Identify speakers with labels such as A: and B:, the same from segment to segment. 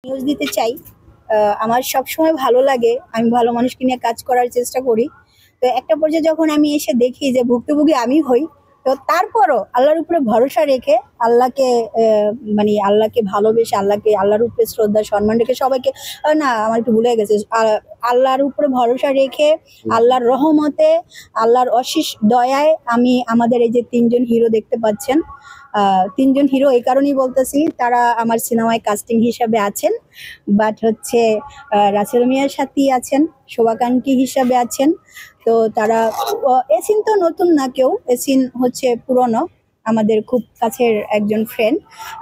A: News দিতে চাই। আমার সবসময় ভালো লাগে, আমি ভালো মানুষকে নিয়ে কাজ করার চেষ্টা করি। তো একটা পর্যায়ে যখন আমি এসে দেখি যে ভুক্তভোগী আমি হই, তো তারপরও আল্লাহর উপরে ভরসা রেখে আল্লাহকে মানে আল্লাহকে ভালোবেসে আল্লাহর উপরে শ্রদ্ধা সম্মান রেখে সবাইকে না আমার একটু ভুলে গেছে, আল্লাহর উপরে ভরসা রেখে আল্লাহর রহমতে আল্লাহর অশেষ দয়ায় আমি আমাদের এই যে ৩ জন হিরো দেখতে পাচ্ছেন, ৩ জন হিরো এই কারণেই বলতেছি, তারা আমার সিনেমায় কাস্টিং হিসাবে আছেন। বাট হচ্ছে রাসেল মিয়ার সাথী আছেন, শোভাকাঙ্ক্ষী হিসাবে আছেন। তো তারা এসিন তো নতুন না কেউ, এসিন হচ্ছে পুরনো, আমাদের খুব কাছের একজন ফ্রেন্ড।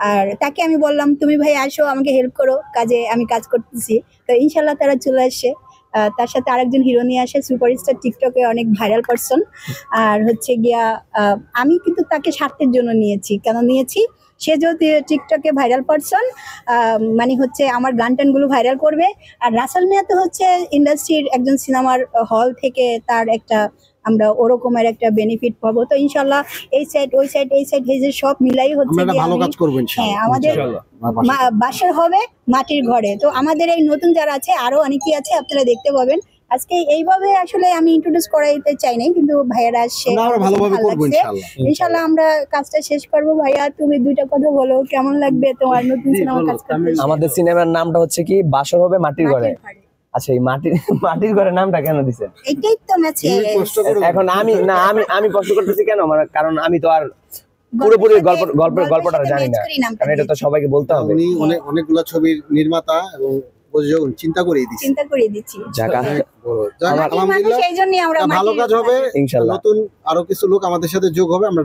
A: আর তাকে আমি বললাম তুমি ভাই আসো আমাকে হেল্প করো কাজে, আমি কাজ করতেছি। তো ইনশাল্লাহ তারা চলে আসে। তার সাথে আরেকজন হিরো নিয়ে আসে, সুপারস্টার, টিকটকে অনেক ভাইরাল পারসন। আর হচ্ছে গিয়া আমি কিন্তু তাকে স্বার্থের জন্য নিয়েছি। কেন নিয়েছি? সে যেহেতু টিকটকে ভাইরাল পারসন, মানে হচ্ছে আমার গান টানগুলো ভাইরাল করবে। আর রাসেল মিয়া তো হচ্ছে ইন্ডাস্ট্রির একজন সিনেমার হল থেকে তার একটা আমরা ওরকমের একটা বেনিফিট পাবো। তো ইনশাল্লাহ এই সাইড ওই সাইড এই সাইড এই যে সব মিলাই হচ্ছে
B: ভালো কাজ করবো
A: হ্যাঁ, আমাদের বাসার হবে মাটির ঘরে। তো আমাদের এই নতুন যারা আছে আরো অনেকেই আছে, আপনারা দেখতে পাবেন। আজকে এইভাবে আসলে আমি ইন্ট্রোডিউস করাইতে চাই নাই, কিন্তু ভাইয়ারা আসছে, ইনশাল্লাহ আমরা কাজটা শেষ করবো। ভাইয়া তুমি দুইটা কথা বলো, কেমন লাগবে তোমার নতুন সিনেমা কাজ করতে?
C: আমাদের সিনেমার নামটা হচ্ছে কি বাসর হবে মাটির ঘরে। আচ্ছা, এই মাটির ঘরের নামটা কেন দিছেন?
A: এটাই তো ম্যাচে
C: এখন আমি প্রশ্ন করতেছি কেন, মানে কারণ আমি তো আর পুরোপুরি গল্পটা জানি না, কারণ এটা তো সবাইকে বলতে হবে।
B: উনি অনেকগুলো ছবির নির্মাতা এবং প্রযোজক, চিন্তা করে
A: দিচ্ছি।
B: আলহামদুলিল্লাহ ভালো কাজ হবে ইনশাআল্লাহ। নতুন আরো কিছু লোক আমাদের সাথে যোগ হবে। আমরা